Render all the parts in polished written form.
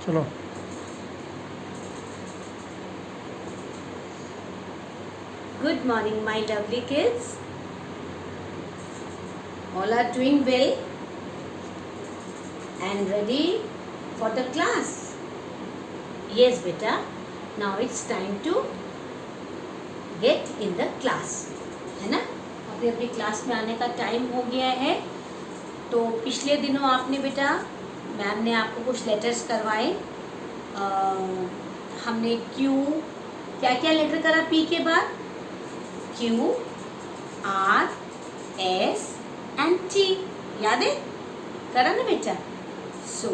चलो। Good morning, my lovely kids. All are doing well and ready for the class. Yes, beta. Now it's time to get in the class. है ना? अभी अपनी class में आने का time हो गया है। तो पिछले दिनों आपने बेटा, मैम ने आपको कुछ लेटर्स करवाए। हमने क्यू, क्या क्या लेटर करा पी के बाद? Q, R, S and T. याद है? करा ना बेटा? सो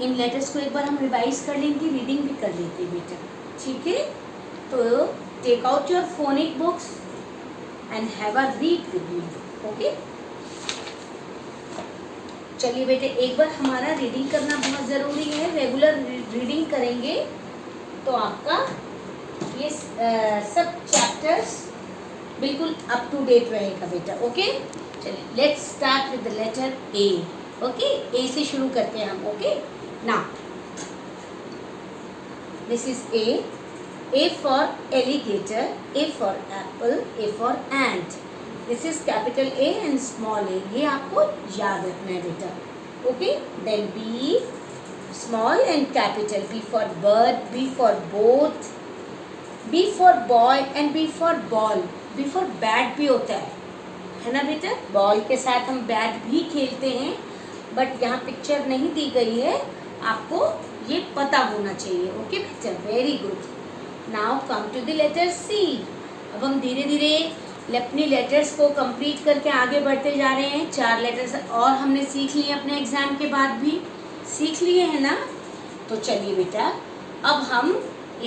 इन लेटर्स को एक बार हम रिवाइज कर लेंगे, रीडिंग भी कर लेते हैं बेटा, ठीक है? तो take out your phonic books and have a read with me, okay? चलिए बेटे, एक बार हमारा रीडिंग करना बहुत ज़रूरी है। रेगुलर रीडिंग करेंगे तो आपका ये सब चैप्टर्स बिल्कुल अप टू डेट रहेगा बेटा, ओके? चलिए, let's start with the letter A, okay? A से शुरू करते हैं हम, okay? Now this is A. A for alligator, A for apple, A for ant. This is capital A and small a. ये आपको याद रखना है बेटा, okay? Then B, small and capital. B for bird, B for boat, B for boy and B for ball. B for bat भी होता है ना बेटा? बॉल के साथ हम बैट भी खेलते हैं, बट यहाँ पिक्चर नहीं दी गई है, आपको ये पता होना चाहिए, ओके बेटा? Very good. Now come to the letter C. अब हम धीरे धीरे अपनी लेटर्स को कंप्लीट करके आगे बढ़ते जा रहे हैं। 4 लेटर्स और हमने सीख लिए, अपने एग्जाम के बाद भी सीख लिए हैं ना? तो चलिए बेटा, अब हम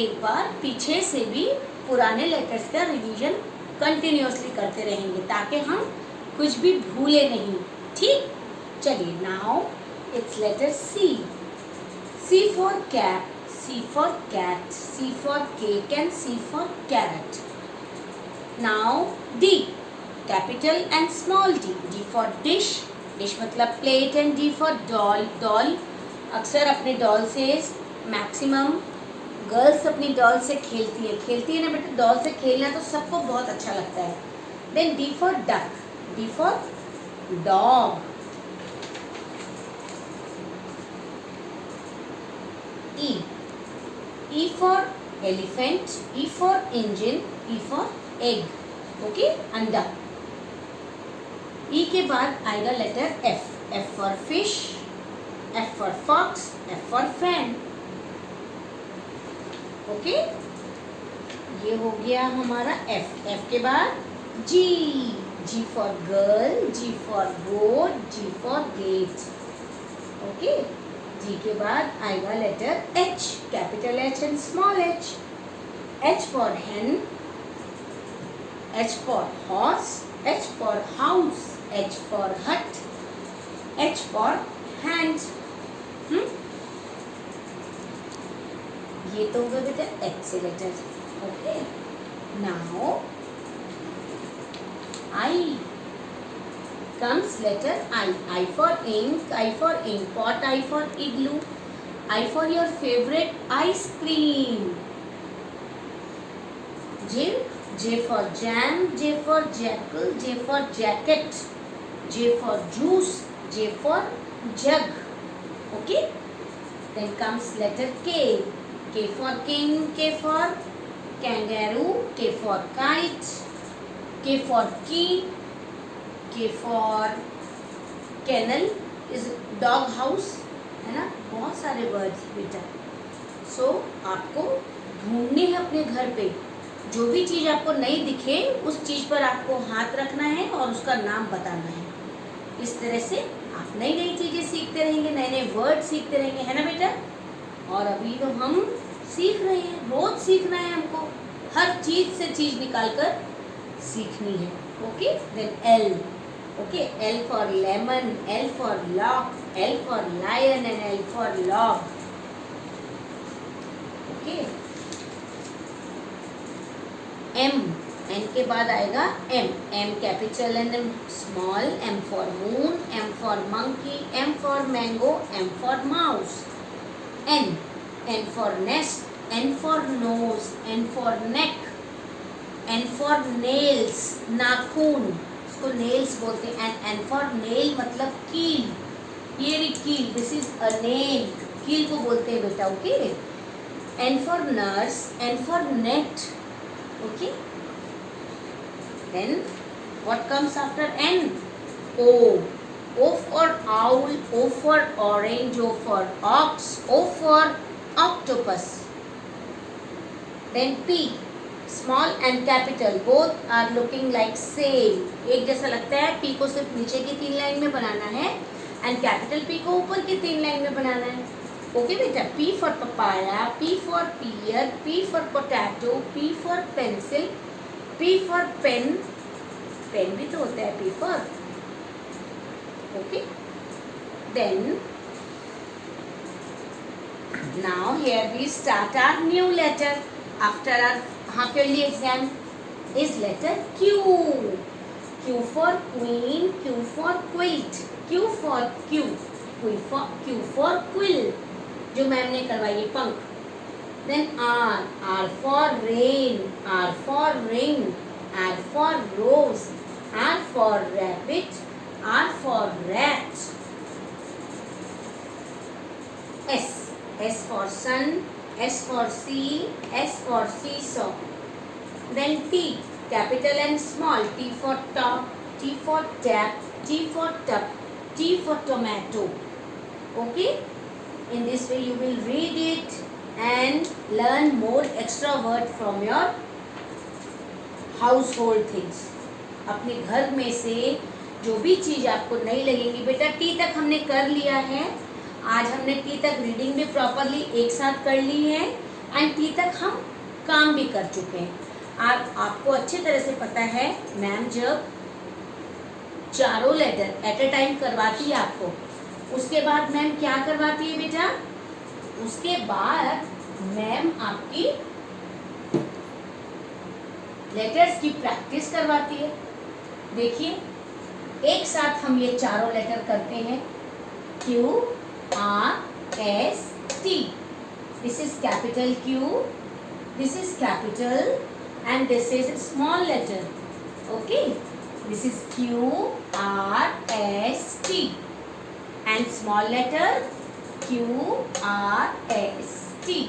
एक बार पीछे से भी पुराने लेटर्स का रिवीजन कंटिन्यूअसली करते रहेंगे ताकि हम कुछ भी भूले नहीं, ठीक? चलिए, now it's letter C. C for cat, C for cat, C for cake and C for carrot. Now D, capital and small d. D for dish, dish मतलब plate and D for doll, doll अक्सर अपने doll से maximum girls अपनी doll से खेलती है ना बेटा? डॉल से खेलना तो सबको बहुत अच्छा लगता है। Then D for duck, D for dog. E for elephant, E for engine, E for egg, okay? अंडा। E के बाद आएगा letter F, F for fish, F for fox, F for fan, okay? ये हो गया हमारा F। F के बाद G, G for girl, G for goat, G for gate, okay? G के बाद आएगा letter H, capital H and small h. H for hen, H for horse, H for house, H for hut, H for hand. ये तो हो गया बेटा H से letter, okay? Now I comes letter I. I for ink, I for ink pot, I for igloo, I for your favorite ice cream. J, J for jam, J for jackal, J for jacket, J for juice, J for jug, okay? Then comes letter K. K for king, K for kangaroo, K for kite, K for key, K for kennel is dog house, है ना? बहुत सारे words बेटा। सो आपको ढूंढने हैं अपने घर पे, जो भी चीज़ आपको नहीं दिखे उस चीज़ पर आपको हाथ रखना है और उसका नाम बताना है। इस तरह से आप नई नई चीज़ें सीखते रहेंगे, नए नए वर्ड सीखते रहेंगे, है ना बेटा? और अभी तो हम सीख रहे हैं, रोज सीखना है हमको, हर चीज़ से चीज़ निकाल कर सीखनी है, okay? Then L, okay? L for lemon, L for lock, L for lion and L for log, okay? M, N के बाद आएगा M, M capital and M small, M for moon, M for monkey, M for mango, M for mouse, N, N for nest, N for nose, N for neck, N for nails, नाखून, इसको nails बोलते हैं, and N for nail मतलब कील, ये रही कील, this is a nail, कील को बोलते हैं बेटा, okay. N for nurse, N for net, okay. Then what comes after N? O. O for owl, O for orange, O for ox, O for octopus. Then P. Small and capital both are looking like same. एक जैसा लगता है, P को सिर्फ नीचे की 3 line में बनाना है and capital P को ऊपर की 3 लाइन में बनाना है, ओके बेटा। P for papaya, P for pear, P for potato, P for pencil, P for pen, pen भी तो होता है P for, okay. Then now here we start our new letter after our half yearly exam is letter Q. Q for queen, Q for quilt, Q for Q, Q for quill, जो ma'am ने करवाई है पंख। Then R, R for rain, R for ring, R for rose, R for rabbit, R for rat. S, S for sun, S for sea, S for seesaw. Then T, capital and small, T for top, T for tap, T for tub, T for tomato. Okay? In this way you will read it and learn more extra word from your household things. अपने घर में से जो भी चीज़ आपको नहीं लगेंगी बेटा, टी तक हमने कर लिया है। आज हमने टी तक रीडिंग भी प्रॉपरली एक साथ कर ली है एंड टी तक हम काम भी कर चुके हैं। आपको अच्छी तरह से पता है मैम जब चारों लेटर एट अ टाइम करवाती है आपको, उसके बाद मैम क्या करवाती है बेटा, उसके बाद मैम आपकी लेटर्स की प्रैक्टिस करवाती है। देखिए एक साथ हम ये चारों लेटर करते हैं, Q R S T, this is capital Q, this is capital and this is small letter, okay, this is Q R S T and small letter Q R S T।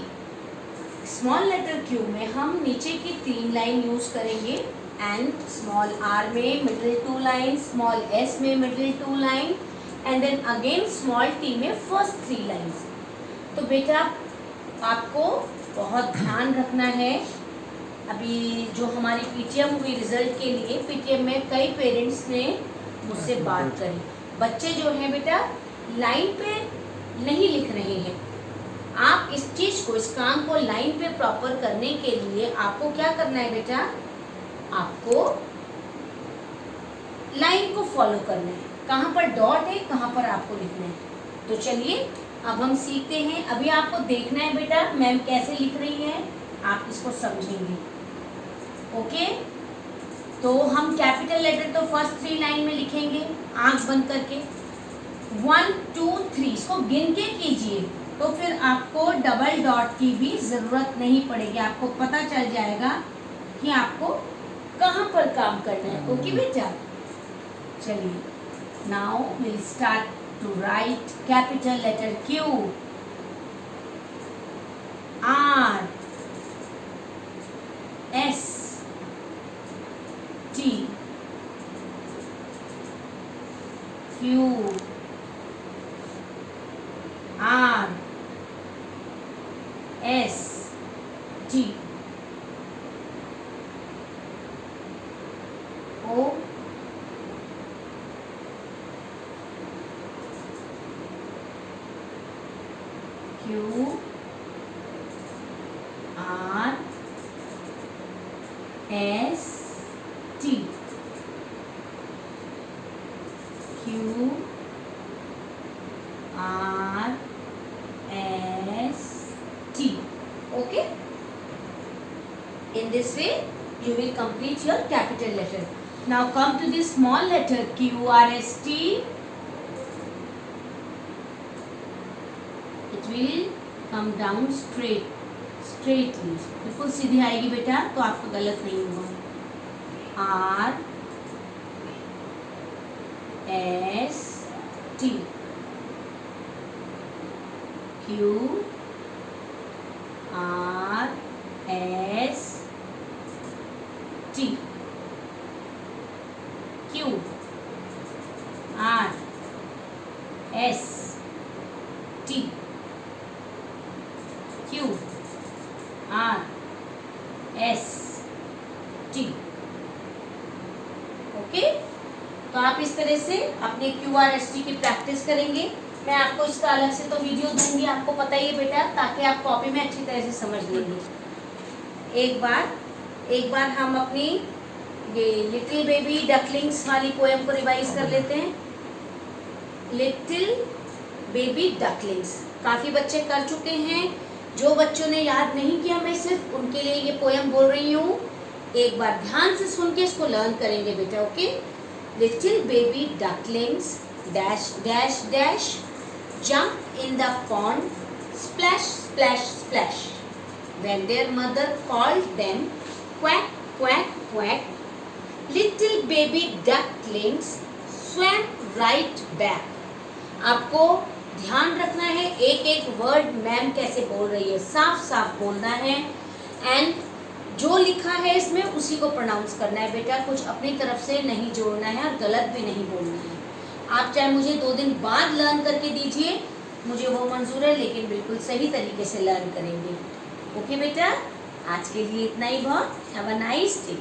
Small letter Q में हम नीचे की 3 line use करेंगे and small R में middle 2 line, small S में middle 2 line and then again small T में first 3 lines. तो बेटा आपको बहुत ध्यान रखना है। अभी जो हमारी PTM हुई रिजल्ट के लिए, PTM में कई पेरेंट्स ने मुझसे बात करी, बच्चे जो हैं बेटा लाइन पे नहीं लिख रहे हैं। आप इस चीज़ को, इस काम को लाइन पे प्रॉपर करने के लिए आपको क्या करना है बेटा, आपको लाइन को फॉलो करना है, कहाँ पर डॉट है कहाँ पर आपको लिखना है। तो चलिए अब हम सीखते हैं। अभी आपको देखना है बेटा मैम कैसे लिख रही है, आप इसको समझेंगे, ओके। तो हम कैपिटल लेटर तो फर्स्ट 3 लाइन में लिखेंगे आंख बंद करके, 1 2 3 इसको गिन के कीजिए, तो फिर आपको डबल डॉट की भी ज़रूरत नहीं पड़ेगी, आपको पता चल जाएगा कि आपको कहाँ पर काम करना है, ओके बेटा। चलिए now will start to write capital letter Q, R S T, Q R S T, O Q R S T, Q R S T, okay। In this way you will complete your capital letter. Now come to the small letter QRST. It will come down straightly. बिल्कुल सीधी आएगी बेटा, तो आपका गलत नहीं होगा. RST QRST QRST. Okay, तो आप इस तरह से अपने QRST की प्रैक्टिस करेंगे. मैं आपको इसका अलग से तो वीडियो दूंगी, आपको पता ही है बेटा, ताकि आप कॉपी में अच्छी तरह से समझ लेंगे. एक बार हम अपनी ये लिटिल बेबी डकलिंग्स वाली पोएम को रिवाइज कर लेते हैं. लिटिल बेबी डकलिंग्स काफ़ी बच्चे कर चुके हैं. जो बच्चों ने याद नहीं किया, मैं सिर्फ उनके लिए ये पोएम बोल रही हूँ. एक बार ध्यान से सुन के इसको लर्न करेंगे बेटा. Okay. Little baby ducklings dash dash dash jump in the pond, splash splash splash. When their mother called them, quack quack quack, little baby ducklings swam right back. आपको ध्यान रखना है, एक एक वर्ड मैम कैसे बोल रही है, साफ साफ बोलना है. एंड जो लिखा है इसमें उसी को प्रोनाउंस करना है बेटा. कुछ अपनी तरफ से नहीं जोड़ना है और गलत भी नहीं बोलना है. आप चाहे मुझे 2 दिन बाद लर्न करके दीजिए, मुझे वो मंजूर है, लेकिन बिल्कुल सही तरीके से लर्न करेंगे. ओके बेटा, आज के लिए इतना ही बहुत. Have a nice day.